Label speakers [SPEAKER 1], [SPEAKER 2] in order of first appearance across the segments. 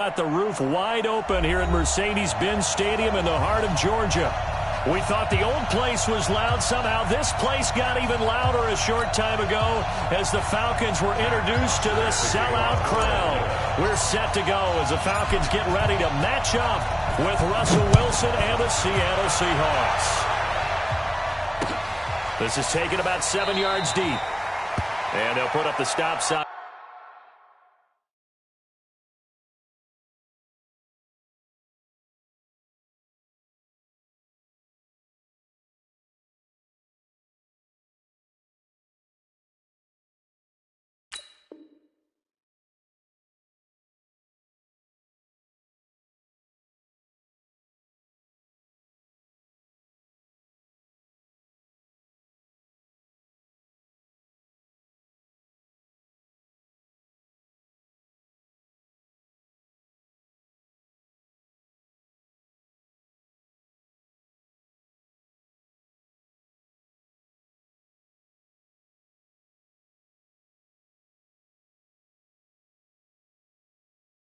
[SPEAKER 1] Got the roof wide open here at Mercedes-Benz Stadium in the heart of Georgia. We thought the old place was loud. Somehow this place got even louder a short time ago as the Falcons were introduced to this sellout crowd. We're set to go as the Falcons get ready to match up with Russell Wilson and the Seattle Seahawks. This is taken about 7 yards deep. And they'll put up the stop sign.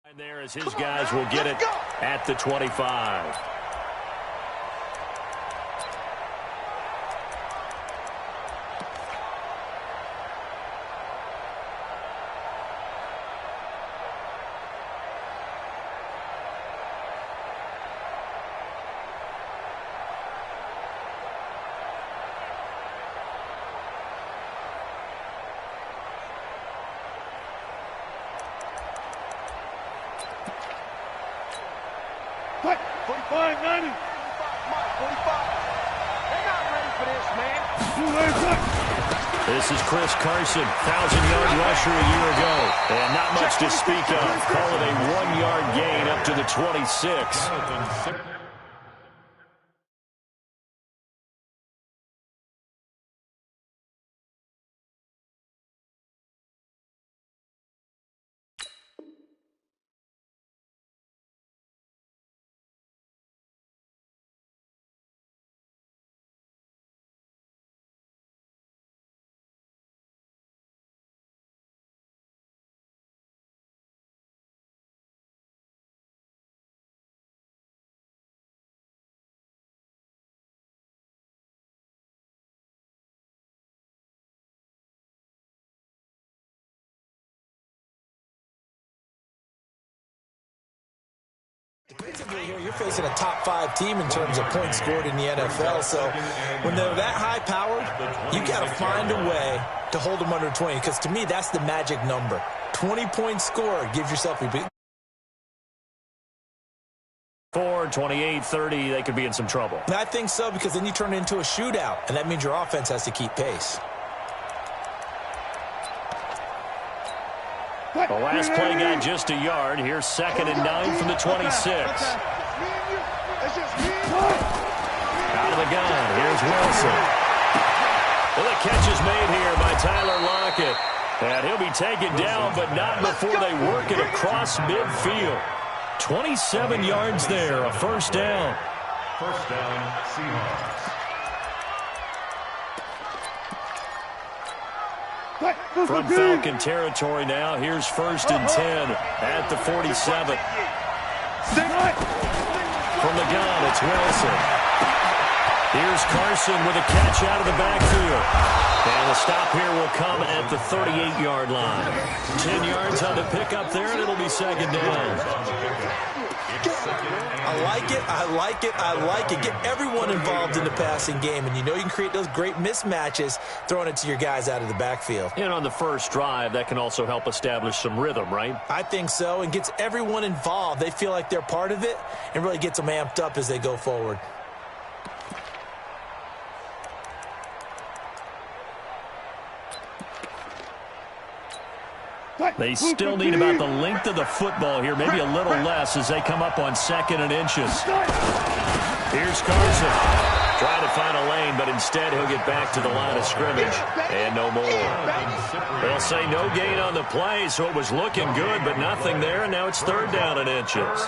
[SPEAKER 1] And there as his guys will get it at the 25. This is Chris Carson, 1,000-yard rusher a year ago. And not much to speak of. Call it a 1-yard gain up to the 26.
[SPEAKER 2] Defensively here, you're facing a top-5 team in terms of points scored in the NFL. So when they're that high-powered, you got to find a way to hold them under 20. Because to me, that's the magic number. 20 points scored gives yourself a big.
[SPEAKER 1] 4, 28, 30, they could be in some trouble.
[SPEAKER 2] And I think so, because then you turn it into a shootout, and that means your offense has to keep pace.
[SPEAKER 1] The last play got just a yard. Here's 2nd and 9 from the 26. Out of the gun. Here's Wilson. Well, the catch is made here by Tyler Lockett. And he'll be taken down, but not before they work it across midfield. 27 yards there, a first down.
[SPEAKER 3] First down, Seahawks.
[SPEAKER 1] From Falcon territory now, here's 1st and 10 at the 47. From the gun, it's Wilson. Here's Carson with a catch out of the backfield. And the stop here will come at the 38-yard line. 10 yards on the pickup there, and it'll be 2nd down.
[SPEAKER 2] I like it, I like it, I like it. Get everyone involved in the passing game, and you know you can create those great mismatches throwing it to your guys out of the backfield.
[SPEAKER 1] And on the first drive, that can also help establish some rhythm, right?
[SPEAKER 2] I think so, and gets everyone involved. They feel like they're part of it and really gets them amped up as they go forward.
[SPEAKER 1] They still need about the length of the football here, maybe a little less as they come up on 2nd and inches. Here's Carson. Trying to find a lane, but instead he'll get back to the line of scrimmage. And no more. They'll say no gain on the play, so it was looking good, but nothing there, and now it's 3rd down and inches.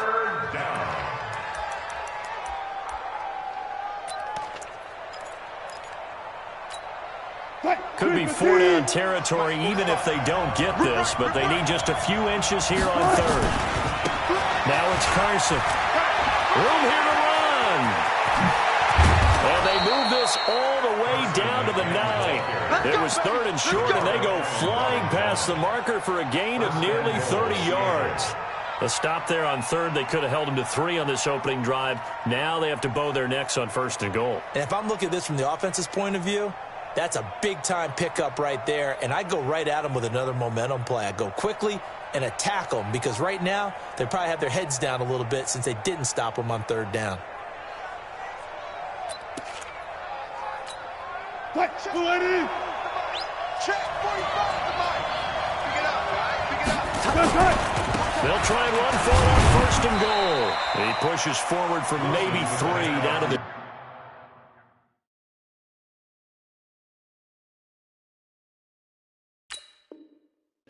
[SPEAKER 1] Could be 4-down territory even if they don't get this, but they need just a few inches here on 3rd. it's Carson. Room here to run. And they move this all the way down to the 9. It was 3rd and short, and they go flying past the marker for a gain of nearly 30 yards. A stop there on 3rd. They could have held them to 3 on this opening drive. Now they have to bow their necks on 1st and goal.
[SPEAKER 2] And if I'm looking at this from the offense's point of view, that's a big-time pickup right there, and I go right at them with another momentum play. I go quickly and attack them because right now they probably have their heads down a little bit since they didn't stop them on 3rd down.
[SPEAKER 4] Check 45. Pick it up, guys.
[SPEAKER 1] They'll try and run for it on 1st and goal. He pushes forward for maybe 3 down to the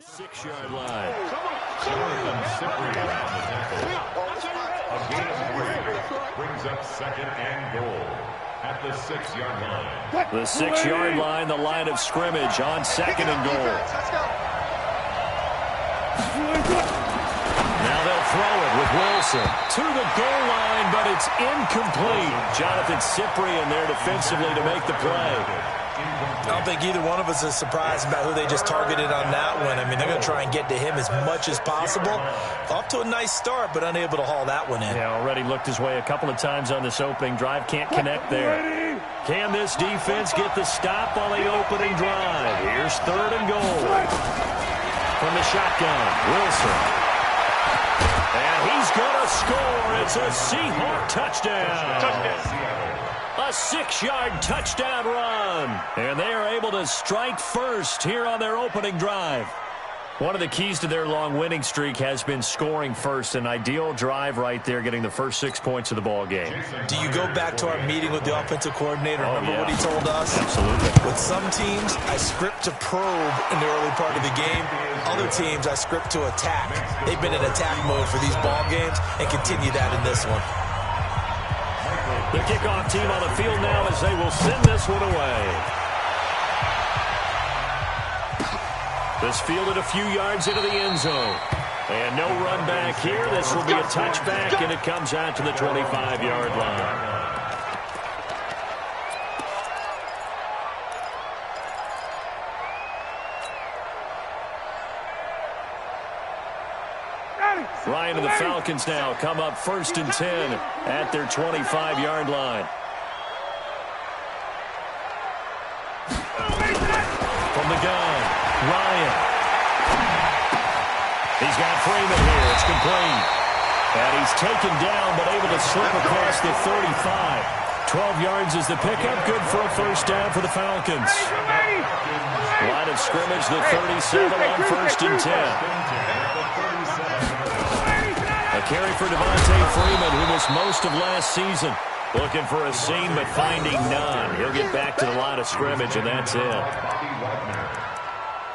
[SPEAKER 1] 6-yard line.
[SPEAKER 3] A gain of 3 brings up 2nd and goal at the 6-yard line.
[SPEAKER 1] The 6-yard line, the line of scrimmage on 2nd and goal. Now they'll throw it with Wilson to the goal line, but it's incomplete. Jonathan Cyprien there defensively to make the play.
[SPEAKER 2] I don't think either one of us is surprised about who they just targeted on that one. I mean, they're going to try and get to him as much as possible. Off to a nice start, but unable to haul that one in.
[SPEAKER 1] Yeah, already looked his way a couple of times on this opening drive. Can't connect there. Can this defense get the stop on the opening drive? Here's 3rd and goal. From the shotgun, Wilson. And he's going to score. It's a Seahawk touchdown. A 6-yard touchdown run. And they are able to strike first here on their opening drive. One of the keys to their long winning streak has been scoring first. An ideal drive right there, getting the first 6 points of the ball game.
[SPEAKER 2] Do you go back to our meeting with the offensive coordinator? Remember what he told us?
[SPEAKER 1] Absolutely.
[SPEAKER 2] With some teams, I script to probe in the early part of the game. Other teams, I script to attack. They've been in attack mode for these ball games and continue that in this one.
[SPEAKER 1] The kickoff team on the field now as they will send this one away. This fielded a few yards into the end zone. And no run back here. This will be a touchback, and it comes out to the 25-yard line. Ryan and the Falcons now come up 1st and 10 at their 25-yard line. From the gun, Ryan. He's got Freeman here. It's complete. And he's taken down but able to slip across the 35. 12 yards is the pickup. Good for a 1st down for the Falcons. Line of scrimmage, the 37 on 1st and 10. A carry for Devontae Freeman, who missed most of last season. Looking for a seam, but finding none. He'll get back to the line of scrimmage, and that's it.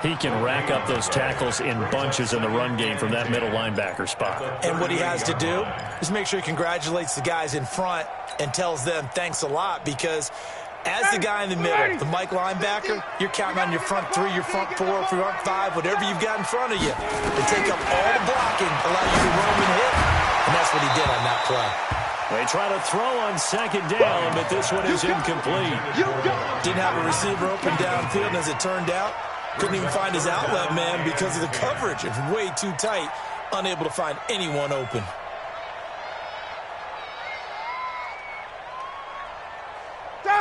[SPEAKER 1] He can rack up those tackles in bunches in the run game from that middle linebacker spot.
[SPEAKER 2] And what he has to do is make sure he congratulates the guys in front and tells them thanks a lot, because as the guy in the middle, the Mike linebacker, you're counting on your front 3, your front 4, front 5, whatever you've got in front of you to take up all the blocking, allow you to roam and hit, and that's what he did on that play.
[SPEAKER 1] They try to throw on 2nd down, but this one is incomplete.
[SPEAKER 2] Didn't have a receiver open downfield, and as it turned out, couldn't even find his outlet man because of the coverage. It's way too tight, unable to find anyone open.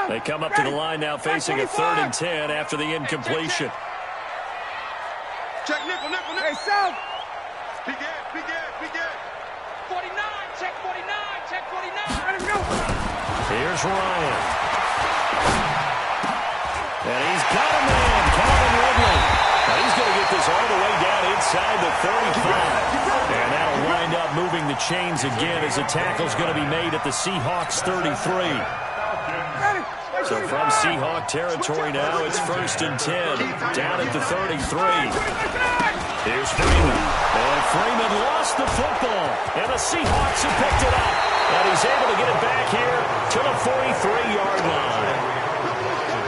[SPEAKER 1] They come up to the line now facing a 3rd and 10 after the incompletion.
[SPEAKER 4] Check nickel. Hey, South. Be good.
[SPEAKER 5] 49, check 49.
[SPEAKER 4] Let him go.
[SPEAKER 1] Here's Ryan. And he's got a man, Calvin Ridley. Now he's going to get this all the way down inside the 35. And that'll wind up moving the chains again as the tackle's going to be made at the Seahawks 33. So from Seahawk territory now, it's 1st and 10, down at the 33. Here's Freeman. And Freeman lost the football, and the Seahawks have picked it up. And he's able to get it back here to the 43-yard line.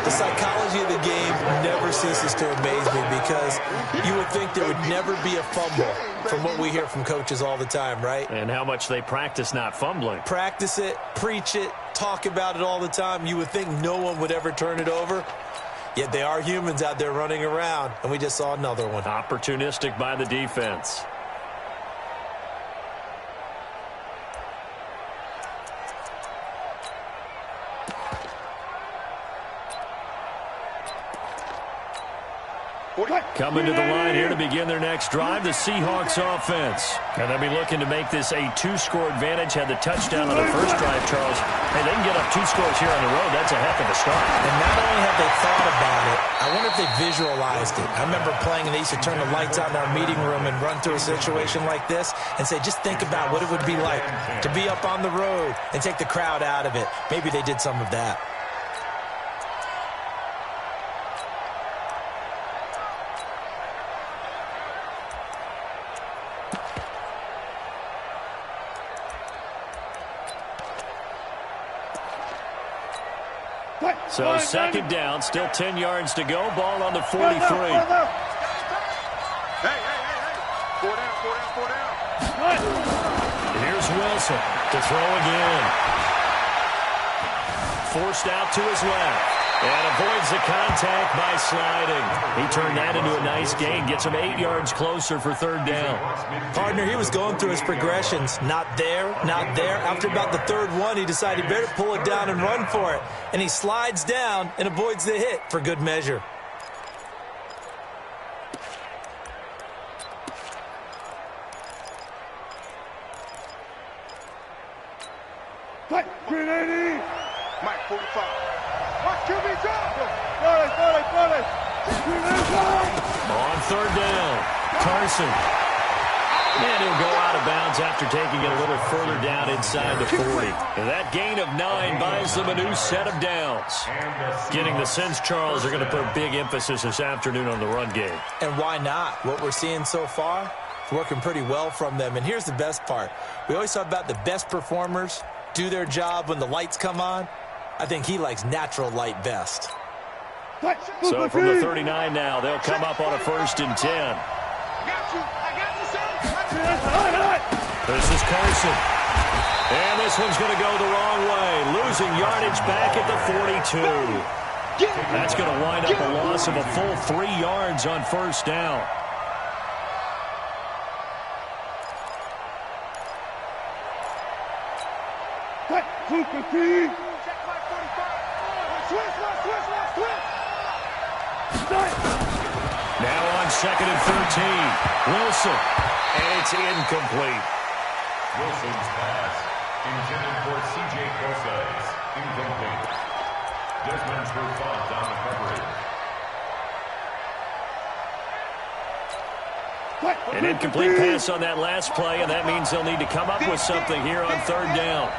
[SPEAKER 2] The psychology of the game never ceases to amaze me because you would think there would never be a fumble from what we hear from coaches all the time, right?
[SPEAKER 1] And how much they practice not fumbling.
[SPEAKER 2] Practice it, preach it, talk about it all the time. You would think no one would ever turn it over. Yet they are humans out there running around, and we just saw another one.
[SPEAKER 1] Opportunistic by the defense. Coming to the line here to begin their next drive, the Seahawks offense. And they'll be looking to make this a two-score advantage. Had the touchdown on the first drive, Charles. Hey, they can get up 2 scores here on the road. That's a heck of a start.
[SPEAKER 2] And not only have they thought about it, I wonder if they visualized it. I remember playing, and they used to turn the lights on in our meeting room and run through a situation like this and say, just think about what it would be like to be up on the road and take the crowd out of it. Maybe they did some of that.
[SPEAKER 1] So second down, still 10 yards to go. Ball on the 43.
[SPEAKER 4] Hey. 4 down.
[SPEAKER 1] Here's Wilson to throw again. Forced out to his left. And avoids the contact by sliding. He turned that into a nice gain. Gets him 8 yards closer for third down.
[SPEAKER 2] Partner, he was going through his progressions. Not there, not there. After about the third one, he decided he better pull it down and run for it. And he slides down and avoids the hit for good measure.
[SPEAKER 4] Mike, 380. Mike, 45. Watch QB drop.
[SPEAKER 1] On third down, Carson. And he'll go out of bounds after taking it a little further down inside the 40. And that gain of 9 buys them a new set of downs. Getting the sense, Charles, they're going to put a big emphasis this afternoon on the run game.
[SPEAKER 2] And why not? What we're seeing so far, it's working pretty well from them. And here's the best part. We always talk about the best performers do their job when the lights come on. I think he likes natural light best.
[SPEAKER 1] So from the 39 now, they'll come up on a 1st and 10.
[SPEAKER 5] I got you, son.
[SPEAKER 1] This is Carson. And this one's going to go the wrong way. Losing yardage back at the 42. That's going to wind up a loss of a full 3 yards on 1st down. Now on 2nd and 13. Wilson. And it's incomplete.
[SPEAKER 3] Wilson's pass intended for C.J. Cosais. Incomplete. Desmond Trufant on the coverage.
[SPEAKER 1] An incomplete pass on that last play, and that means they'll need to come up with something here on 3rd down.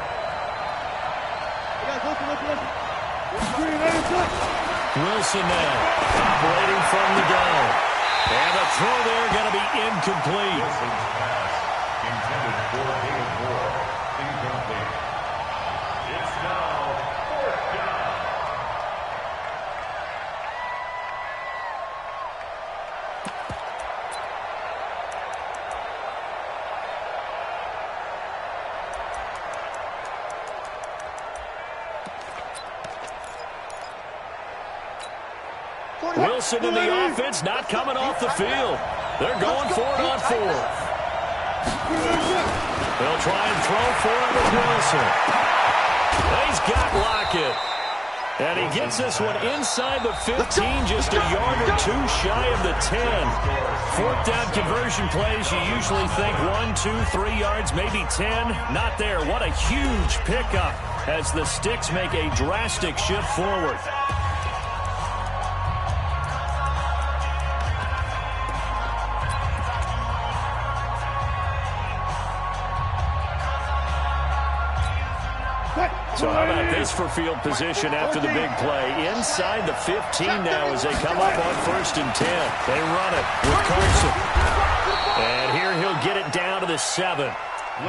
[SPEAKER 1] Wilson now operating from the gun. And the throw there going to be incomplete.
[SPEAKER 3] Wilson's pass intended for David Moore. Incomplete. It's now 4th down.
[SPEAKER 1] Wilson and the offense not coming off the field. They're going for it on 4th. They'll try and throw for it with Wilson. He's got Lockett. And he gets this one inside the 15, just a yard or 2 shy of the 10. 4th down conversion plays, you usually think 1, 2, 3 yards, maybe 10. Not there. What a huge pickup as the Sticks make a drastic shift forward. So how about this for field position after the big play? Inside the 15 now as they come up on 1st and 10. They run it with Carson. And here he'll get it down to the 7.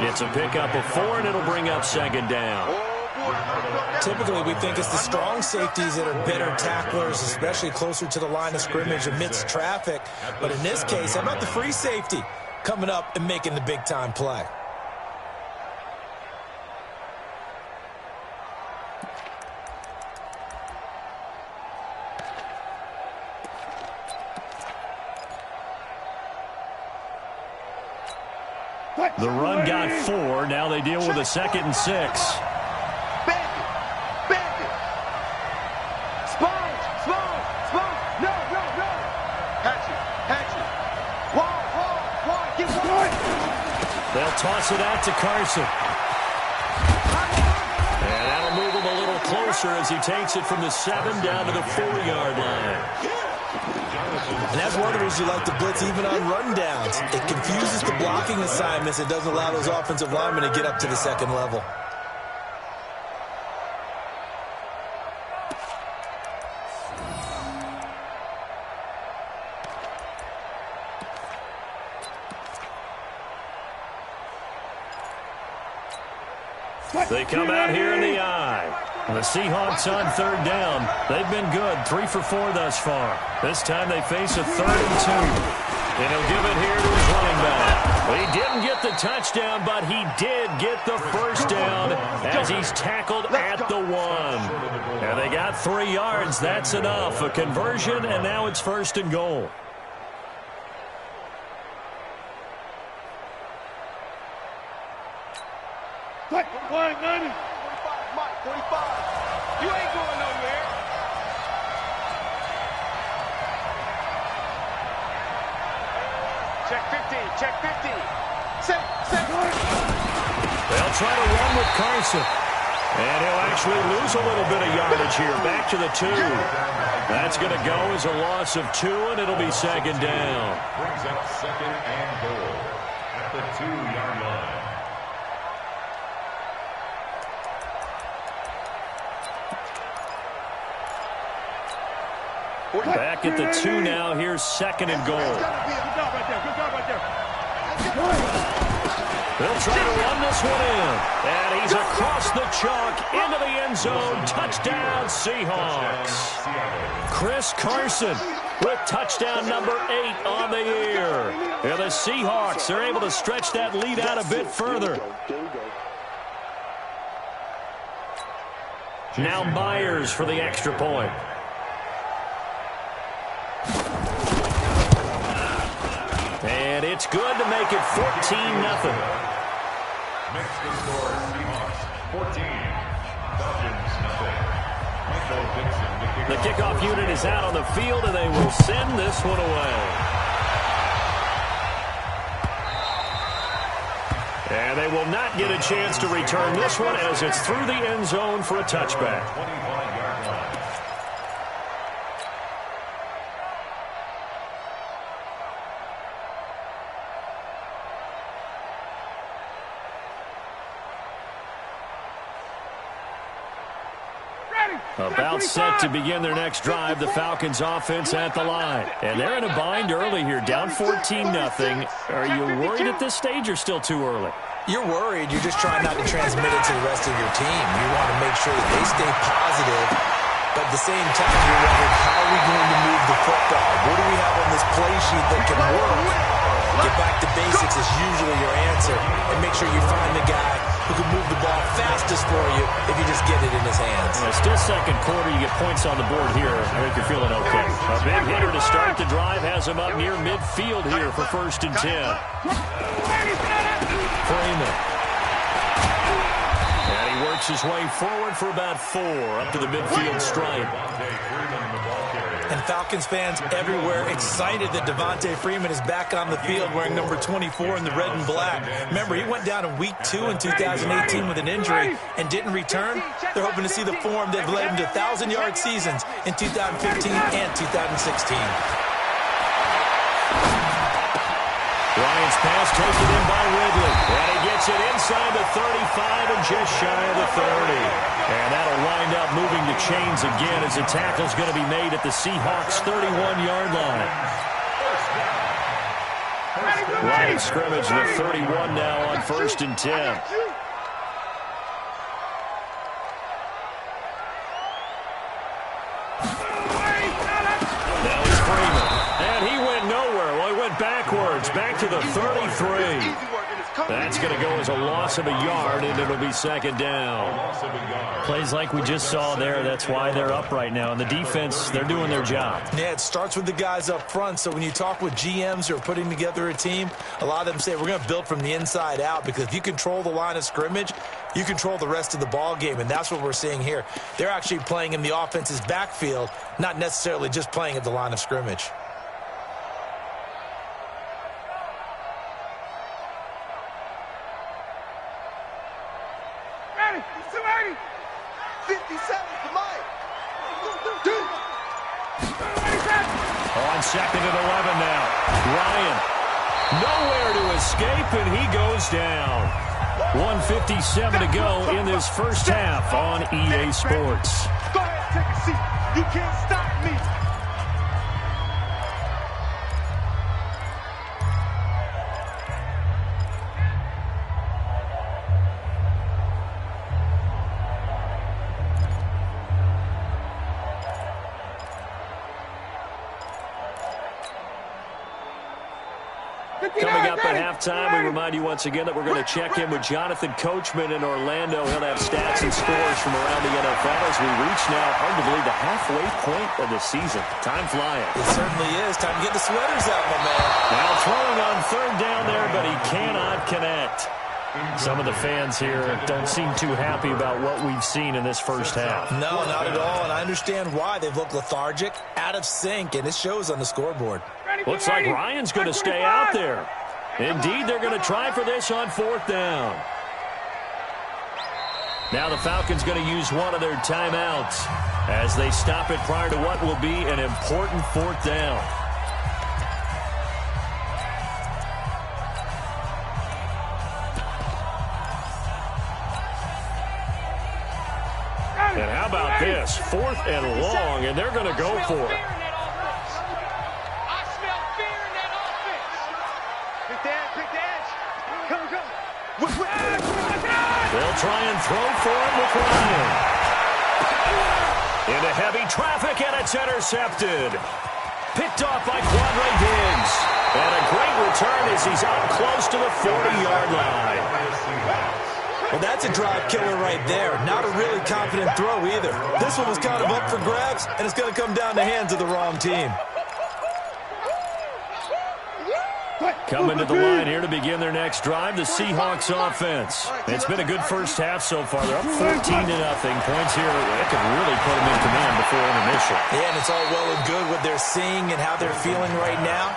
[SPEAKER 1] It's a pickup of 4, and it'll bring up 2nd down.
[SPEAKER 2] Typically, we think it's the strong safeties that are better tacklers, especially closer to the line of scrimmage amidst traffic. But in this case, how about the free safety coming up and making the big-time play?
[SPEAKER 1] The run got 4. Now they deal with a 2nd and 6.
[SPEAKER 5] Bandit. Sponge. No. Hatchet. Wall. Get one.
[SPEAKER 1] They'll toss it out to Carson. And that'll move him a little closer as he takes it from the 7 down to the 4-yard line.
[SPEAKER 2] And that's one of the reasons you like to blitz even on rundowns. It confuses the blocking assignments. It doesn't allow those offensive linemen to get up to the second level.
[SPEAKER 1] They come out here in the eye. The Seahawks on 3rd down. They've been good, 3 for 4 thus far. This time they face a 3rd and 2. And he'll give it here to his running back. He didn't get the touchdown, but he did get the first down as he's tackled at the 1. And they got 3 yards. That's enough. A conversion, and now it's 1st and goal.
[SPEAKER 4] Line 90.
[SPEAKER 5] 45. You ain't going nowhere. Check 15. Set.
[SPEAKER 1] They'll try to run with Carson. And he'll actually lose a little bit of yardage here. Back to the 2. That's going to go as a loss of 2, and it'll be 2nd down.
[SPEAKER 3] Brings up 2nd and goal at the 2-yard line.
[SPEAKER 1] Back at the 2 now. Here's 2nd and goal.
[SPEAKER 4] Good job right there.
[SPEAKER 1] They'll try to run this one in. And he's across the chalk into the end zone. Touchdown, Seahawks. Chris Carson with touchdown number 8 on the year. And the Seahawks are able to stretch that lead out a bit further. Now Myers for the extra point. And it's good to make it 14-0.
[SPEAKER 3] Makes the score Seahawks 14, Falcons 0.
[SPEAKER 1] The kickoff unit is out on the field, and they will send this one away. And they will not get a chance to return this one as it's through the end zone for a touchback.
[SPEAKER 3] 25-yard line.
[SPEAKER 1] About set to begin their next drive, the Falcons offense at the line. And they're in a bind early here, down 14-0. Are you worried at this stage or still too early?
[SPEAKER 2] You're worried. You're just trying not to transmit it to the rest of your team. You want to make sure that they stay positive. But at the same time, you're wondering, how are we going to move the football? What do we have on this play sheet that can work? Get back to basics is usually your answer. And make sure you find the guy who can move the ball fastest for you if you just get it in his hands.
[SPEAKER 1] Yeah, still second quarter. You get points on the board here. I think you're feeling okay. A big hitter to start the drive has him up near midfield here for 1st and 10. Freeman. And he works his way forward for about 4 up to the midfield stripe.
[SPEAKER 2] And Falcons fans everywhere excited that Devontae Freeman is back on the field wearing number 24 in the red and black. Remember, he went down in week 2 in 2018 with an injury and didn't return. They're hoping to see the form that led him to 1,000-yard seasons in 2015 and 2016.
[SPEAKER 1] Ryan's pass taken in by Ridley. And he gets it inside the 35 and just shy of the 30. And that'll wind up moving the chains again as the tackle's going to be made at the Seahawks' 31-yard line. Line of scrimmage, the 31 now on 1st and 10. It's back to the 33. That's going to go as a loss of a yard, and it'll be second down.
[SPEAKER 6] Plays like we just saw there. That's why they're up right now. And the defense, they're doing their job.
[SPEAKER 2] Yeah, it starts with the guys up front. So when you talk with GMs who are putting together a team, a lot of them say we're going to build from the inside out, because if you control the line of scrimmage, you control the rest of the ball game, and that's what we're seeing here. They're actually playing in the offense's backfield, not necessarily just playing at the line of scrimmage.
[SPEAKER 1] On second and 11 now. Ryan, nowhere to escape, and he goes down. 1:57 to go in this first half on EA Sports.
[SPEAKER 4] Go ahead, take a seat. You can't stop me.
[SPEAKER 1] Coming up at halftime, we remind you once again that we're going to check in with Jonathan Coachman in Orlando. He'll have stats and scores from around the NFL as we reach now, hard to believe, the halfway point of the season. Time flying.
[SPEAKER 2] It certainly is. Time to get the sweaters out, my man.
[SPEAKER 1] Now throwing on third down there, but he cannot connect. Some of the fans here don't seem too happy about what we've seen in this first half.
[SPEAKER 2] No, not at all, and I understand why. They've looked lethargic, out of sync, and it shows on the scoreboard.
[SPEAKER 1] Looks like Ryan's going to stay out there. Indeed, they're going to try for this on fourth down. Now the Falcons going to use one of their timeouts as they stop it prior to what will be an important fourth down. And how about this? Fourth and long, and they're going to go for it. They'll try and throw for it with Ryan. Into heavy traffic, and it's intercepted. Picked off by Quandre Diggs. And a great return as he's up close to the 40-yard line.
[SPEAKER 2] Well, that's a drive killer right there. Not a really confident throw either. This one was kind of up for grabs, and it's going to come down the hands of the wrong team.
[SPEAKER 1] Coming to the line here to begin their next drive, the Seahawks offense. It's been a good first half so far. They're up 14-0. Points here that could really put them in command before intermission.
[SPEAKER 2] Yeah, and it's all well and good what they're seeing and how they're feeling right now.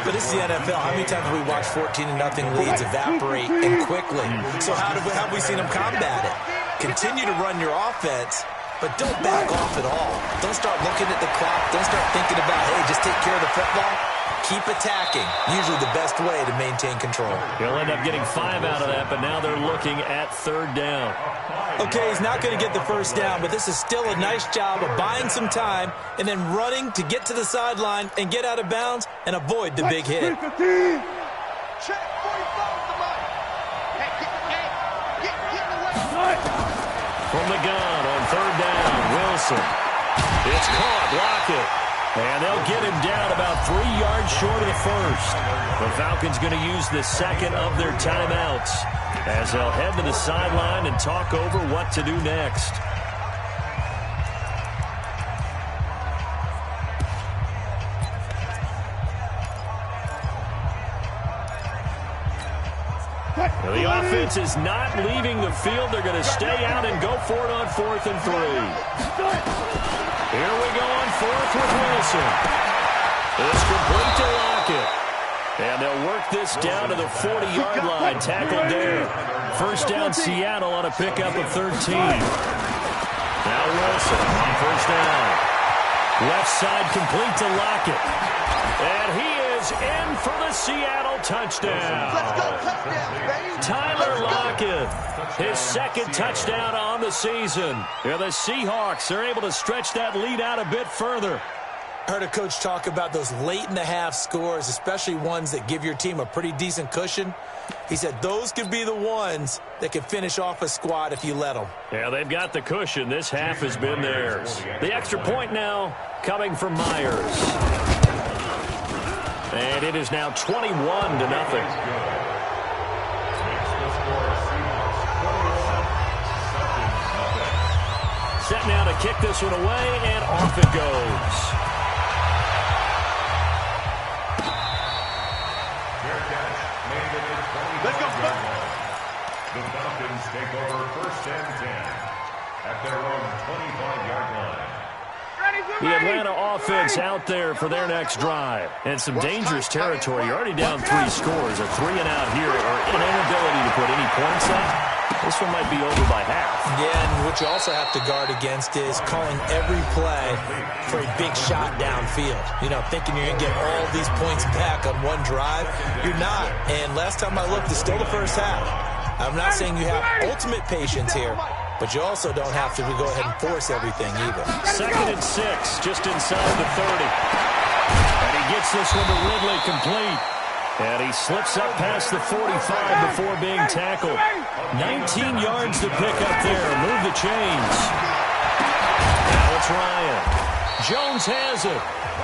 [SPEAKER 2] But this is the NFL. How many times have we watched 14-0 leads evaporate and quickly? So how have we seen them combat it? Continue to run your offense, but don't back off at all. Don't start looking at the clock. Don't start thinking about, hey, just take care of the football. Keep attacking. Usually the best way to maintain control.
[SPEAKER 1] He'll end up getting 5 out of that, but now they're looking at third down.
[SPEAKER 2] Okay, he's not going to get the first down, but this is still a nice job of buying some time and then running to get to the sideline and get out of bounds and avoid the big hit.
[SPEAKER 5] Check 45 the line. Get away.
[SPEAKER 1] From the gun on third down, Wilson. It's caught. Block it. And they'll get him down about 3 yards short of the first. The Falcons going to use the second of their timeouts as they'll head to the sideline and talk over what to do next. Now, the offense is not leaving the field. They're going to stay out and go for it on 4th and 3. Here we go on fourth with Wilson. It's complete to Lockett. And they'll work this down to the 40-yard line. Tackled there. First down Seattle on a pickup of 13. Now Wilson on first down. Left side complete to Lockett. And he is in for the Seattle touchdown.
[SPEAKER 5] Let's go touchdown, baby.
[SPEAKER 1] Tyler Lockett, his second touchdown on the season. Yeah, the Seahawks are able to stretch that lead out a bit further.
[SPEAKER 2] I heard a coach talk about those late-in-the-half scores, especially ones that give your team a pretty decent cushion. He said those could be the ones that could finish off a squad if you let them.
[SPEAKER 1] Yeah, they've got the cushion. This half has been theirs. The extra point now coming from Myers. And it is now 21-0. Set now to kick this one away, and off it goes.
[SPEAKER 4] Let's go,
[SPEAKER 3] The Falcons take over 1st and 10 at their own 25-yard line.
[SPEAKER 1] The Atlanta offense out there for their next drive. And some dangerous territory. You're already down 3 scores. A 3-and-out here, or an inability to put any points up. This one might be over by half.
[SPEAKER 2] Yeah, and what you also have to guard against is calling every play for a big shot downfield. You know, thinking you're going to get all these points back on one drive. You're not. And last time I looked, it's still the first half. I'm not saying you have ultimate patience here, but you also don't have to go ahead and force everything either.
[SPEAKER 1] 2nd and 6, just inside the 30. And he gets this one to Ridley complete. And he slips up past the 45 before being tackled. 19 yards to pick up there. Move the chains. Now it's Ryan. Jones has it.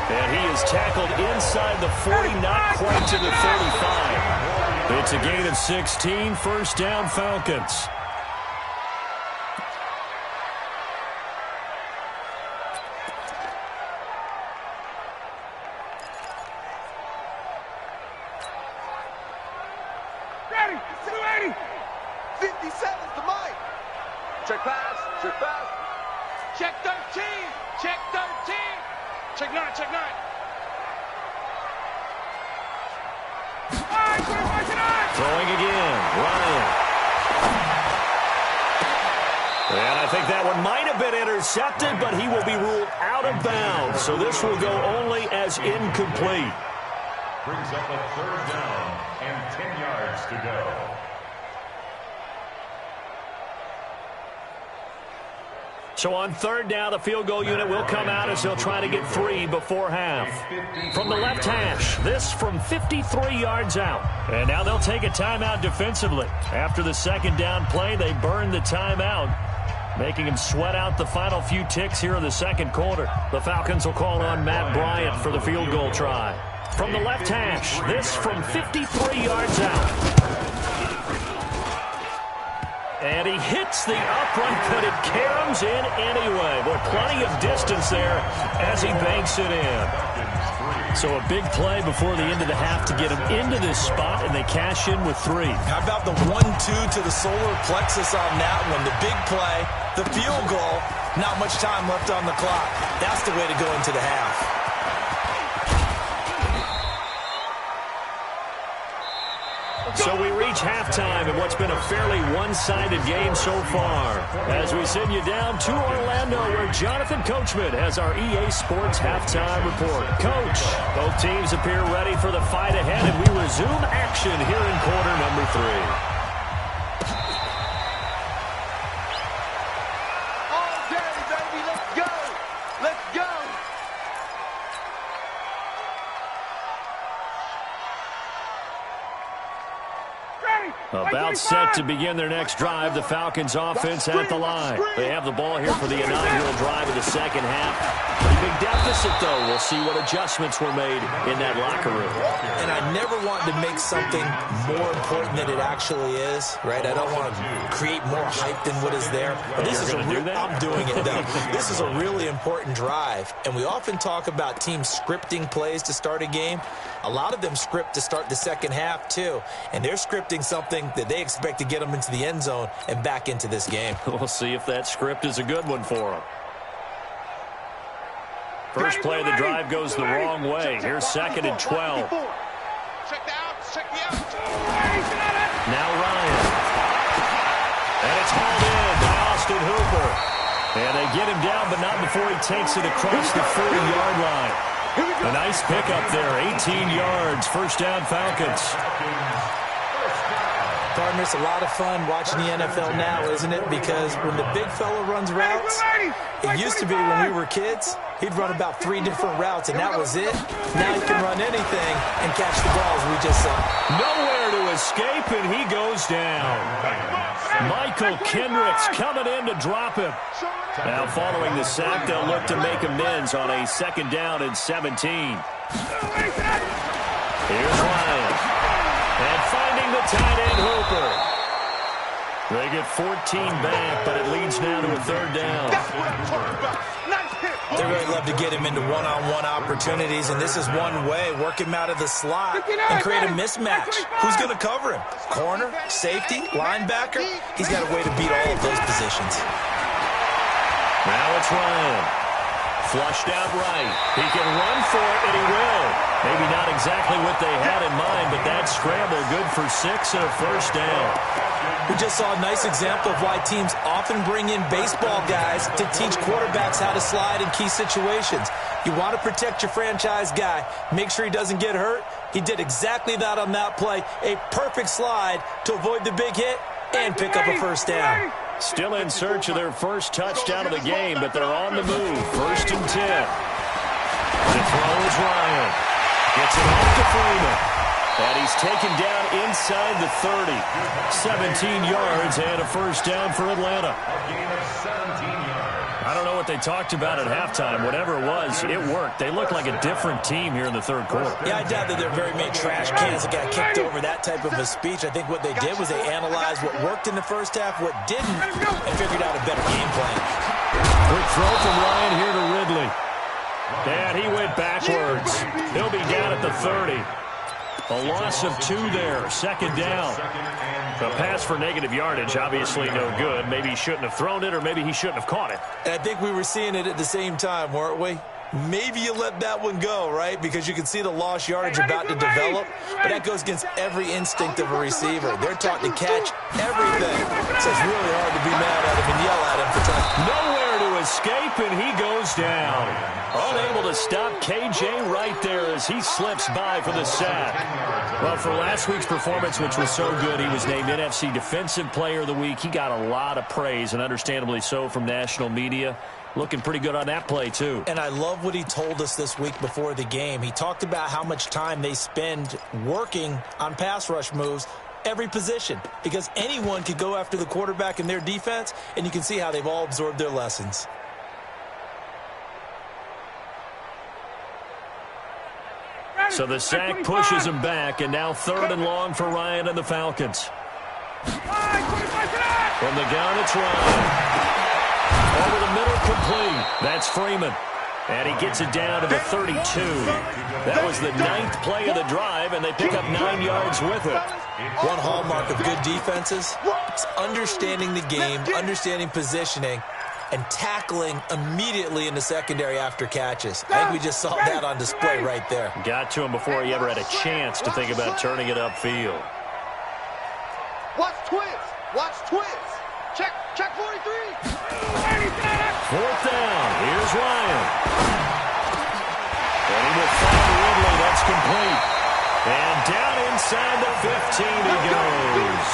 [SPEAKER 1] And he is tackled inside the 40, not quite to the 35. It's a gain of 16, 1st down Falcons.
[SPEAKER 5] Check pass, check pass. Check 13, check 13. Check 9, check 9.
[SPEAKER 1] Throwing again, Ryan. And I think that one might have been intercepted, but he will be ruled out of bounds. So this will go only as incomplete.
[SPEAKER 3] Brings up a 3rd down and 10 yards to go.
[SPEAKER 1] So on 3rd down, the field goal unit will come out as they'll try to get 3 before half. From the left hash, this from 53 yards out. And now they'll take a timeout defensively. After the 2nd down play, they burn the timeout, making him sweat out the final few ticks here in the 2nd quarter. The Falcons will call on Matt Bryant for the field goal try. From the left hash, this from 53 yards out. And he hits the upright, but it caroms in anyway. Well, plenty of distance there as he banks it in. So a big play before the end of the half to get him into this spot, and they cash in with 3.
[SPEAKER 2] How about the 1-2 to the solar plexus on that one? The big play, the field goal, not much time left on the clock. That's the way to go into the half.
[SPEAKER 1] So we reach halftime in what's been a fairly one-sided game so far. As we send you down to Orlando, where Jonathan Coachman has our EA Sports halftime report. Coach, both teams appear ready for the fight ahead, and we resume action here in quarter number 3.
[SPEAKER 5] All day, baby, let's go. Let's go.
[SPEAKER 1] About set to begin their next drive, the Falcons offense at the line. They have the ball here for the inaugural drive of the 2nd half. Pretty big deficit, though. We'll see what adjustments were made in that locker room.
[SPEAKER 2] And I never want to make something more important than it actually is, right? I don't want to create more hype than what is there. But this is I'm doing it, though. This is a really important drive. And we often talk about teams scripting plays to start a game. A lot of them script to start the 2nd half, too. And they're scripting something that they expect to get them into the end zone and back into this game.
[SPEAKER 1] We'll see if that script is a good one for them. First play of the drive goes the wrong way. Here's 2nd and 12.
[SPEAKER 5] Check the outs, check the outs.
[SPEAKER 1] Now Ryan. And it's hauled in by Austin Hooper. And they get him down, but not before he takes it across the 40-yard line. A nice pickup there, 18 yards, 1st down Falcons.
[SPEAKER 2] Partner, it's a lot of fun watching the NFL now, isn't it? Because when the big fella runs routes, it used to be when we were kids, he'd run about 3 different routes, and that was it. Now he can run anything and catch the balls we just saw.
[SPEAKER 1] Nowhere to escape, and he goes down. Michael Kendricks coming in to drop him. Now following the sack, they'll look to make amends on a 2nd down and 17. Here's Ryan. And finding the tight end, Hooper. They get 14 back, but it leads now to a third down.
[SPEAKER 2] They really love to get him into one-on-one opportunities, and this is one way. Work him out of the slot and create a mismatch. Who's going to cover him? Corner, safety, linebacker? He's got a way to beat all of those positions.
[SPEAKER 1] Now it's Ryan. Flushed out right. He can run for it, and he will. Maybe not exactly what they had in mind, but that scramble good for 6 and a first down.
[SPEAKER 2] We just saw a nice example of why teams often bring in baseball guys to teach quarterbacks how to slide in key situations. You want to protect your franchise guy. Make sure he doesn't get hurt. He did exactly that on that play. A perfect slide to avoid the big hit and pick up a first down.
[SPEAKER 1] Still in search of their first touchdown of the game, but they're on the move. 1st and 10. The throw is Ryan. Gets it off to Freeman. And he's taken down inside the 30. 17 yards and a first down for Atlanta.
[SPEAKER 3] A gain of 17 yards.
[SPEAKER 1] I don't know what they talked about at halftime. Whatever it was, it worked. They look like a different team here in the third quarter.
[SPEAKER 2] Yeah, I doubt that there are very many trash cans that got kicked over, that type of a speech. I think what they did was they analyzed what worked in the first half, what didn't, and figured out a better game plan.
[SPEAKER 1] Quick throw from Ryan here to Ridley. And he went backwards. He'll be down at the 30. A loss of 2 there. 2nd down. A pass for negative yardage, obviously no good. Maybe he shouldn't have thrown it, or maybe he shouldn't have caught it.
[SPEAKER 2] And I think we were seeing it at the same time, weren't we? Maybe you let that one go, right? Because you can see the lost yardage about to develop. But that goes against every instinct of a receiver. They're taught to catch everything. So it's really hard to be mad at him and yell at him for trying.
[SPEAKER 1] Nowhere to escape, and he goes down. Unable to stop KJ right there as he slips by for the sack. Well, for last week's performance, which was so good, he was named NFC Defensive Player of the Week. He got a lot of praise, and understandably so, from national media. Looking pretty good on that play, too.
[SPEAKER 2] And I love what he told us this week before the game. He talked about how much time they spend working on pass rush moves, every position, because anyone could go after the quarterback in their defense, and you can see how they've all absorbed their lessons.
[SPEAKER 1] So the sack pushes him back, and now 3rd and long for Ryan and the Falcons. From the gun, it's Ryan. Over the middle, complete. That's Freeman. And he gets it down to the 32. That was the 9th play of the drive, and they pick up 9 yards with it.
[SPEAKER 2] One hallmark of good defenses is understanding the game, understanding positioning, and tackling immediately in the secondary after catches. I think we just saw that on display right there.
[SPEAKER 1] Got to him before he ever had a chance to think about turning it upfield.
[SPEAKER 5] Watch twins. Watch twins. Check 43.
[SPEAKER 1] 4th down. Here's Ryan. And he will find Ridley. That's complete. And down inside the 15 he goes.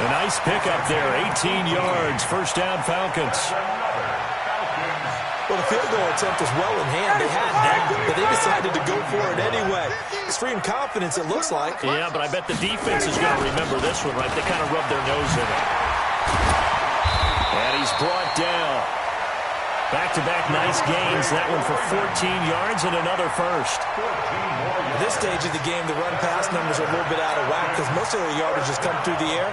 [SPEAKER 1] A nice pickup there. 18 yards. First down, Falcons.
[SPEAKER 2] Well, the field goal attempt was well in hand. They had that, but they decided to go for it anyway. Extreme confidence, it looks like.
[SPEAKER 1] Yeah, but I bet the defense is going to remember this one, right? They kind of rubbed their nose in it. And he's brought down. Back-to-back nice gains. That one for 14 yards and another first.
[SPEAKER 2] At this stage of the game, the run-pass numbers are a little bit out of whack because most of their yardage has come through the air.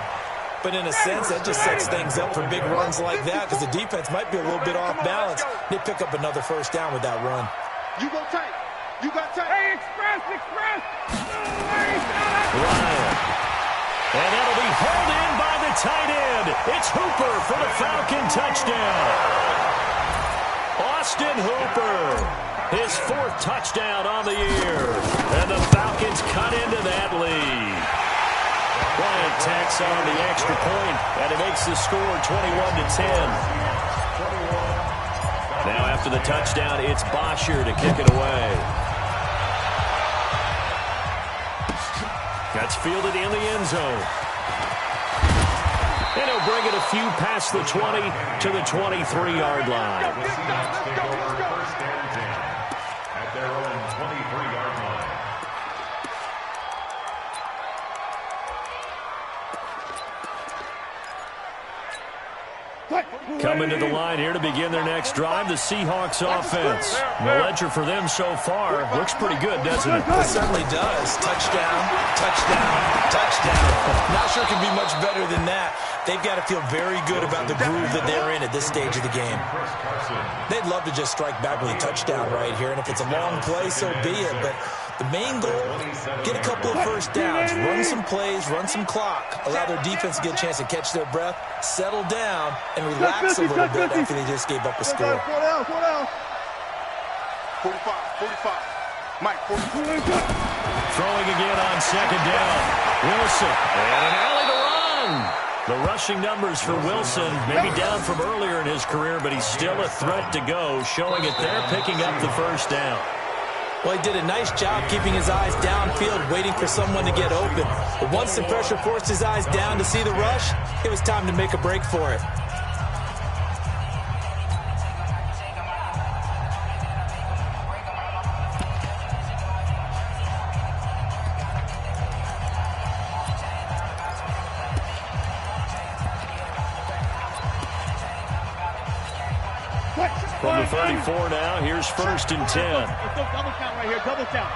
[SPEAKER 2] But in a sense, that just sets things up for big runs like that because the defense might be a little bit off balance. They pick up another first down with that run.
[SPEAKER 5] You go tight. You got tight. Hey, express.
[SPEAKER 1] Ryan. And that'll be hauled in by the tight end. It's Hooper for the Falcon touchdown. Austin Hooper, his 4th touchdown on the year. And the Falcons cut into that lead. Bryant tacks on the extra point, and it makes the score 21-10. Now after the touchdown, it's Bosher to kick it away. That's fielded in the end zone. And he'll bring it a few past the 20 to the 23-yard line.
[SPEAKER 3] First and 10 at their own 23-yard line.
[SPEAKER 1] Coming to the line here to begin their next drive, the Seahawks offense. The ledger for them so far looks pretty good, doesn't it?
[SPEAKER 2] It certainly does. Touchdown, touchdown, touchdown. Not sure it can be much better than that. They've got to feel very good about the groove that they're in at this stage of the game. They'd love to just strike back with a touchdown right here, and if it's a long play, so be it. But the main goal, get a couple of first downs, run some plays, run some clock, allow their defense to get a chance to catch their breath, settle down, and relax a little bit after they just gave up a score.
[SPEAKER 4] 45, 45. Mike, 42.
[SPEAKER 1] Throwing again on second down. Wilson, and an alley to run. The rushing numbers for Wilson, maybe down from earlier in his career, but he's still a threat to go, showing it there, picking up the first down.
[SPEAKER 2] Well, he did a nice job keeping his eyes downfield, waiting for someone to get open. But once the pressure forced his eyes down to see the rush, it was time to make a break for it.
[SPEAKER 1] From the 34 now, here's 1st and 10.
[SPEAKER 4] Double count right here, double count.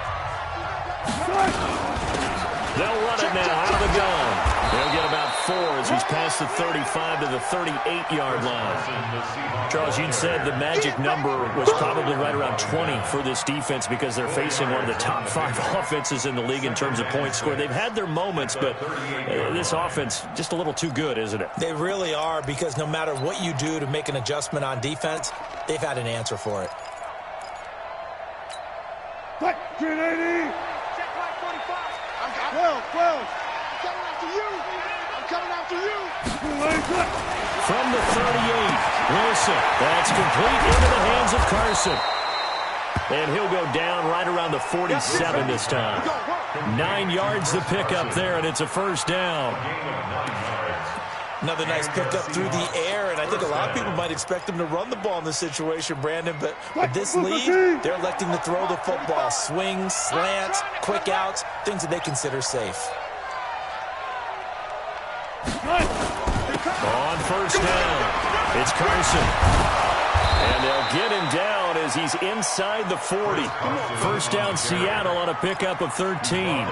[SPEAKER 1] They'll run it now out of the gun. They'll get about 4 as he's past the 35 to the 38-yard line. Charles, you'd said the magic number was probably right around 20 for this defense because they're facing one of the top 5 offenses in the league in terms of points scored. They've had their moments, but this offense just a little too good, isn't it?
[SPEAKER 2] They really are, because no matter what you do to make an adjustment on defense, they've had an answer for it.
[SPEAKER 4] 380.
[SPEAKER 5] Check right 45.
[SPEAKER 4] 12.
[SPEAKER 5] I'm coming after you. I'm coming after you.
[SPEAKER 1] From the 38, Wilson. That's complete into the hands of Carson. And he'll go down right around the 47 this time. 9 yards to pick up there, and it's a first down.
[SPEAKER 2] Another nice pickup through the air, and I think a lot of people might expect them to run the ball in this situation, Brandon, but with this lead, they're electing to throw the football. Swings, slants, quick outs, things that they consider safe.
[SPEAKER 1] On first down, it's Carson. And they'll get him down as he's inside the 40. First down, Seattle on a pickup of 13.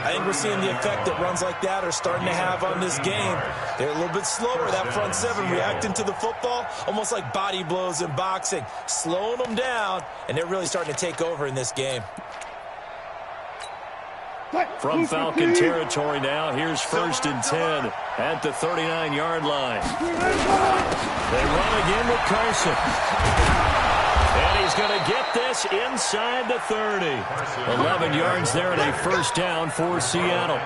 [SPEAKER 2] I think we're seeing the effect that runs like that are starting to have on this game. They're a little bit slower, that front seven, reacting to the football, almost like body blows in boxing, slowing them down, and they're really starting to take over in this game.
[SPEAKER 1] From Falcon territory now, here's 1st and 10 at the 39-yard line. They run again with Carson. And he's going to get this inside the 30. 11 yards there and a first down for Seattle.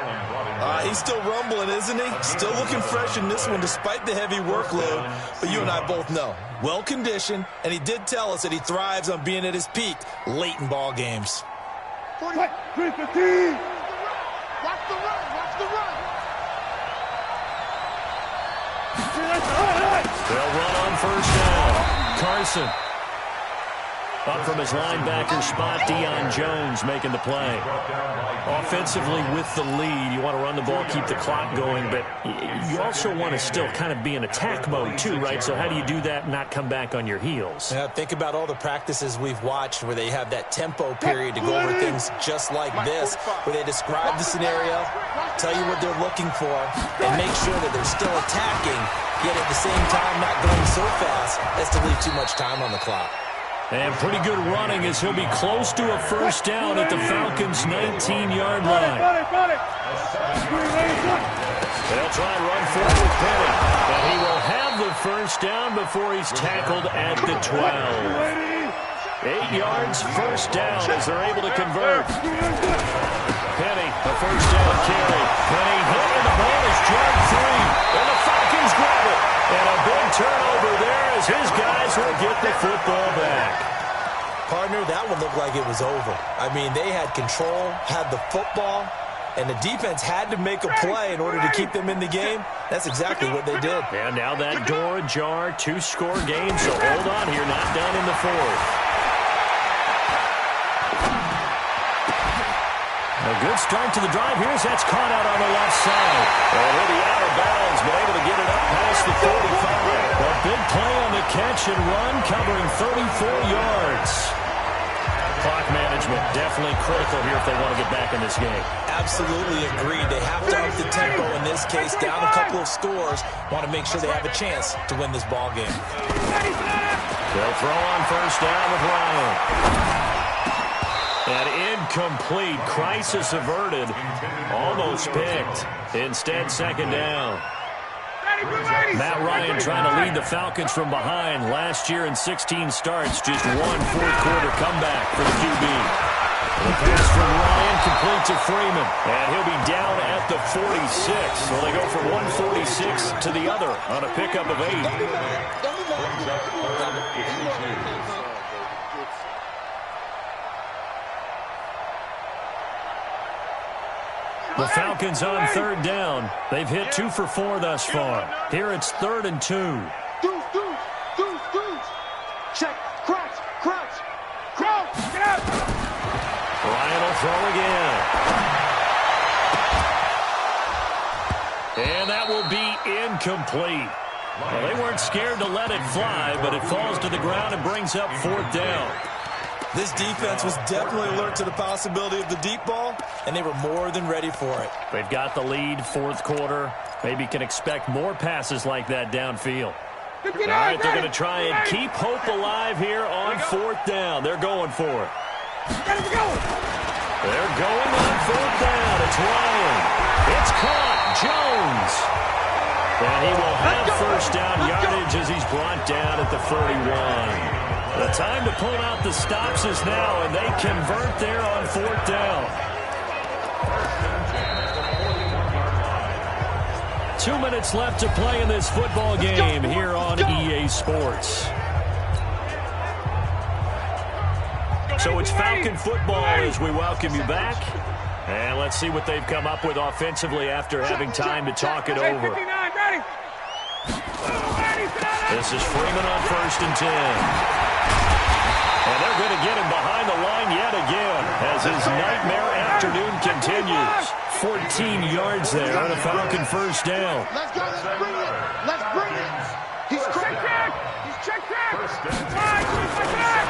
[SPEAKER 2] He's still rumbling, isn't he? Still looking fresh in this one despite the heavy workload. But you and I both know, well-conditioned, and he did tell us that he thrives on being at his peak late in ball games.
[SPEAKER 4] 315.
[SPEAKER 5] Watch the run. Watch the run.
[SPEAKER 1] They'll run on first down. Carson. Up from his linebacker spot, Deion Jones making the play. Offensively with the lead, you want to run the ball, keep the clock going, but you also want to still kind of be in attack mode too, right? So how do you do that and not come back on your heels?
[SPEAKER 2] Yeah, think about all the practices we've watched where they have that tempo period to go over things just like this, where they describe the scenario, tell you what they're looking for, and make sure that they're still attacking, yet at the same time not going so fast as to leave too much time on the clock.
[SPEAKER 1] And pretty good running as he'll be close to a first down at the Falcons' 19-yard line. They'll try and run forward with Penny. And he will have the first down before he's tackled at the 12. 8 yards, first down as they're able to convert. Penny, a first down carry. Penny hit, and the ball is dragged free. And the Falcons grab it. And a big turnover there as his guys will get the football back.
[SPEAKER 2] Partner, that one looked like it was over. I mean, they had control, had the football, and the defense had to make a play in order to keep them in the game. That's exactly what they did.
[SPEAKER 1] And now that door ajar, 2-score game, so hold on here, not done in the 4th. A good start to the drive here as that's caught out on the left side. And he'll be out of bounds, but able to get it up past the 45. But catch and run, covering 34 yards. Clock management definitely critical here if they want to get back in this game.
[SPEAKER 2] Absolutely agreed. They have to up the tempo in this case, down a couple of scores. Want to make sure they have a chance to win this ball game.
[SPEAKER 1] They'll throw on first down with Ryan. And incomplete. Crisis averted. Almost picked. Instead, second down. Matt Ryan trying to lead the Falcons from behind. Last year in 16 starts, just one fourth-quarter comeback for the QB. The pass from Ryan complete to Freeman. And he'll be down at the 46. So they go from 146 to the other on a pickup of 8. The Falcons on third down. They've hit 2 for 4 thus far. Here it's 3rd and 2.
[SPEAKER 5] Deuce. Check. Crouch. Get out.
[SPEAKER 1] Ryan will throw again. And that will be incomplete. Well, they weren't scared to let it fly, but it falls to the ground and brings up 4th down.
[SPEAKER 2] This defense was definitely alert to the possibility of the deep ball, and they were more than ready for it.
[SPEAKER 1] They've got the lead, 4th quarter. Maybe can expect more passes like that downfield. All right, they're going to try and keep hope alive here on 4th down. They're going for it. They're going on 4th down. It's Ryan. It's caught. Jones. And he will have first down yardage as he's brought down at the 41. The time to pull out the stops is now, and they convert there on 4th down. 2 minutes left to play in this football game here on EA Sports. So it's Falcon football as we welcome you back. And let's see what they've come up with offensively after having time to talk it over. This is Freeman on 1st and 10. And they're going to get him behind the line yet again as his nightmare afternoon continues. 14 yards there on a Falcon first down.
[SPEAKER 4] Let's go. Let's bring it. He's checked back.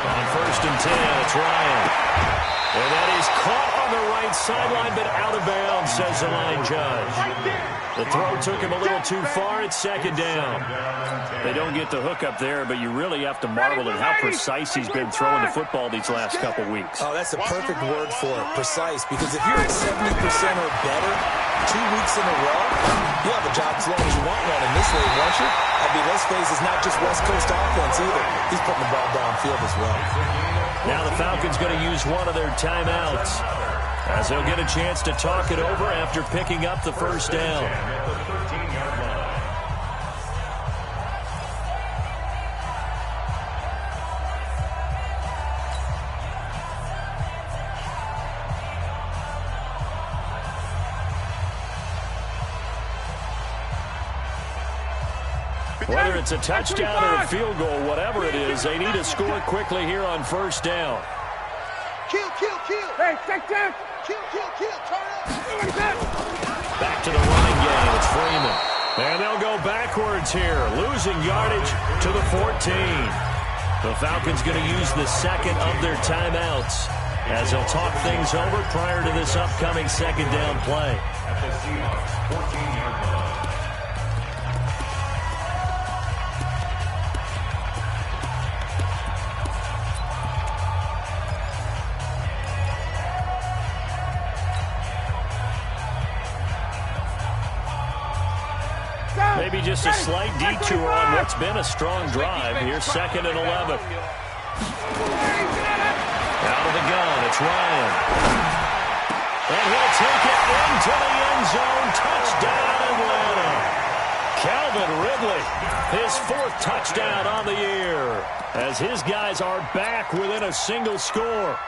[SPEAKER 1] On 1st and 10, it's Ryan. And that is caught on the right sideline, but out of bounds, says the line judge. The throw took him a little too far. It's 2nd down. They don't get the hook up there, but you really have to marvel at how precise he's been throwing the football these last couple weeks.
[SPEAKER 2] Oh, that's a perfect word for it, precise, because if you're at 70% or better 2 weeks in a row, you have a job as long as you want one in this league, won't you? I mean, let's face it, it's not just West Coast offense either. He's putting the ball downfield as well.
[SPEAKER 1] Now the Falcons going to use one of their timeouts as they'll get a chance to talk it over after picking up the first down. Whether it's a touchdown or a field goal, whatever it is, they need to score quickly here on first down.
[SPEAKER 5] Kill. Hey, check down. Kill. Turn up.
[SPEAKER 1] Back to the running game. It's Freeman. And they'll go backwards here, losing yardage to the 14. The Falcons going to use the second of their timeouts as they'll talk things over prior to this upcoming second down play.
[SPEAKER 3] At the Seahawks 14-yard line.
[SPEAKER 1] Maybe just a slight detour on what's been a strong drive. Here's 2nd and 11. Out of the gun, it's Ryan. And he'll take it into the end zone. Touchdown, Atlanta. Calvin Ridley, his 4th touchdown on the year, as his guys are back within a single score.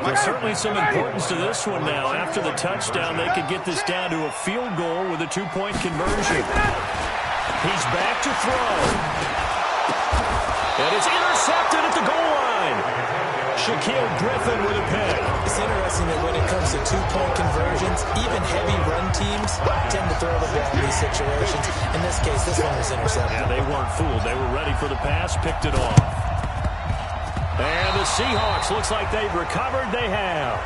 [SPEAKER 1] There's certainly some importance to this one now. After the touchdown, they could get this down to a field goal with a 2-point conversion. He's back to throw. And it's intercepted at the goal line. Shaquille Griffin with a pick.
[SPEAKER 2] It's interesting that when it comes to two-point conversions, even heavy run teams tend to throw the ball in these situations. In this case, this one was intercepted.
[SPEAKER 1] Yeah, they weren't fooled. They were ready for the pass, picked it off. And the Seahawks, looks like they've recovered. They have.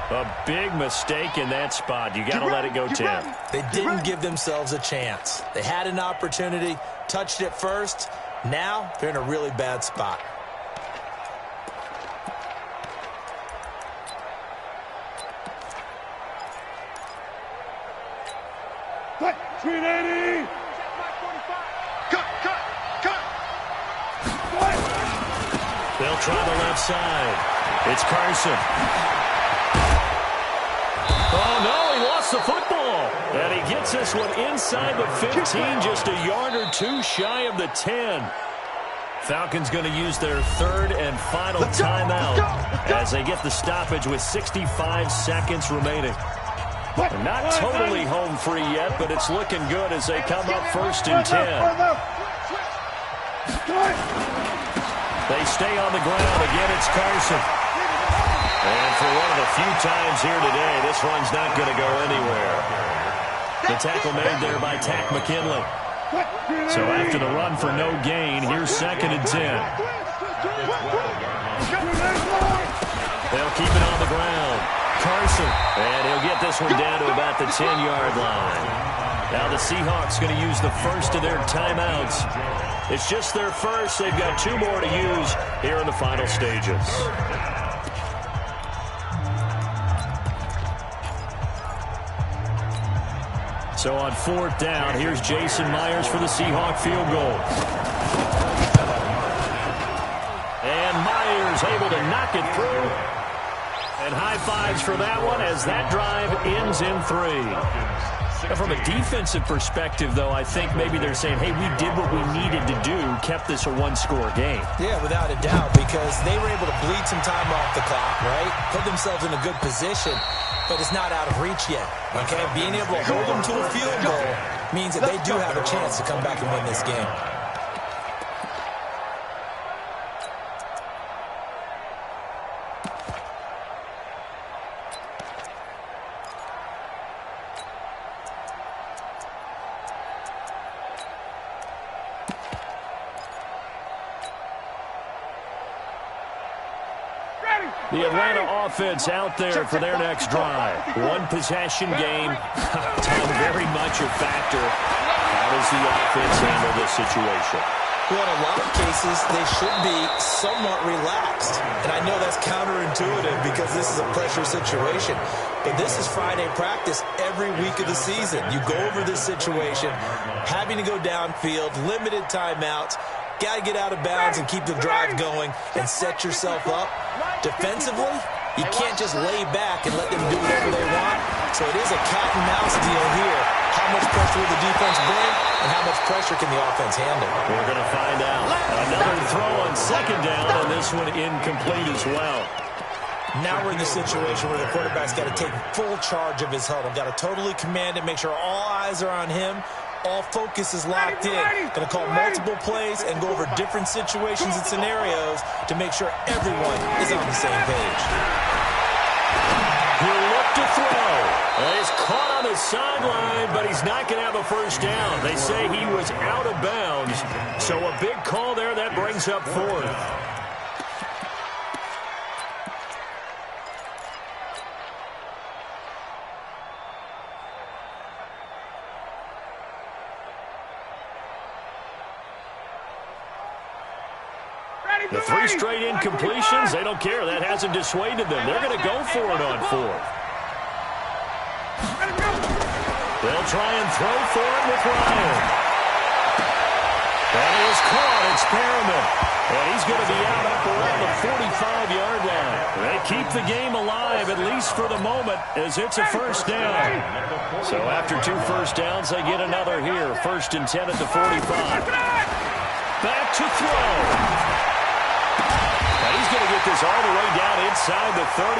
[SPEAKER 1] A big mistake in that spot. You got to let it go, Tim.
[SPEAKER 2] They didn't give themselves a chance. They had an opportunity, touched it first. Now they're in a really bad spot.
[SPEAKER 4] Cut, 380. Cut.
[SPEAKER 1] They'll try the left side. It's Carson. Oh, no, he lost the football. And he gets this one inside the 15, just a yard or two shy of the 10. Falcons going to use their third and final timeout as they get the stoppage with 65 seconds remaining. They're not totally home free yet, but it's looking good as they come up 1st and 10. They stay on the ground. Again, it's Carson. And for one of the few times here today, this one's not going to go anywhere. The tackle made there by Tack McKinley. So after the run for no gain, here's 2nd and 10. They'll keep it on the ground. Carson. And he'll get this one down to about the 10-yard line. Now the Seahawks going to use the first of their timeouts. It's just their first. They've got 2 more to use here in the final stages. So on 4th down, here's Jason Myers for the Seahawk field goal. And Myers able to knock it through. And high fives for that one as that drive ends in 3. From a defensive perspective, though, I think maybe they're saying, hey, we did what we needed to do, kept this a one-score game.
[SPEAKER 2] Yeah, without a doubt, because they were able to bleed some time off the clock, right? Put themselves in a good position, but it's not out of reach yet, okay? Being able to hold them to a field goal means that they do have a chance to come back and win this game.
[SPEAKER 1] The Atlanta offense out there for their next drive. One possession game. Time very much a factor. How does the offense handle this situation?
[SPEAKER 2] Well, in a lot of cases, they should be somewhat relaxed. And I know that's counterintuitive because this is a pressure situation. But this is Friday practice every week of the season. You go over this situation, having to go downfield, limited timeouts. Got to get out of bounds and keep the drive going and set yourself up. Defensively, you can't just lay back and let them do whatever they want. So it is a cat and mouse deal here. How much pressure will the defense bring and how much pressure can the offense handle?
[SPEAKER 1] We're going to find out. Another throw on 2nd down, and this one incomplete as well.
[SPEAKER 2] Now we're in the situation where the quarterback's got to take full charge of his huddle. Got to totally command it, make sure all eyes are on him. All focus is locked in. Going to call multiple plays and go over different situations and scenarios to make sure everyone is on the same page.
[SPEAKER 1] He'll look to throw. He's caught on the sideline, but he's not going to have a first down. They say he was out of bounds. So a big call there. That brings up 4th. The 3 straight incompletions, they don't care. That hasn't dissuaded them. They're going to go for it on 4th. They'll try and throw for it with Ryan. That is caught. It's Perriman. And he's going to be out up around the 45-yard line. They keep the game alive, at least for the moment, as it's a first down. So after 2 first downs, they get another here. 1st and 10 at the 45. Back to throw. He's going to get this all the way down inside the 35.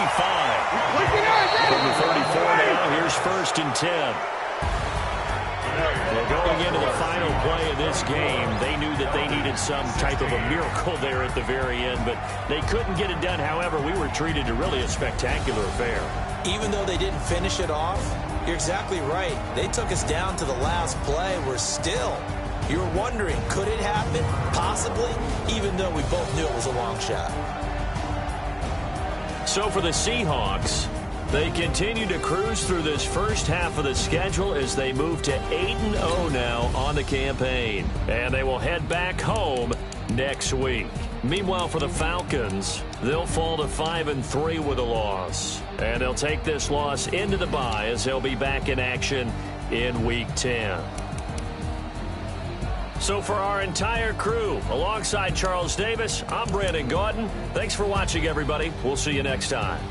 [SPEAKER 1] From the 34 now, here's 1st and 10. Well, going into the final play of this game, they knew that they needed some type of a miracle there at the very end, but they couldn't get it done. However, we were treated to really a spectacular affair.
[SPEAKER 2] Even though they didn't finish it off, you're exactly right. They took us down to the last play. We're still, you're wondering, could it happen? Possibly, even though we both knew it was a long shot.
[SPEAKER 1] So for the Seahawks, they continue to cruise through this first half of the schedule as they move to 8-0 now on the campaign. And they will head back home next week. Meanwhile, for the Falcons, they'll fall to 5-3 with a loss. And they'll take this loss into the bye as they'll be back in action in Week 10. So for our entire crew, alongside Charles Davis, I'm Brandon Gaudin. Thanks for watching, everybody. We'll see you next time.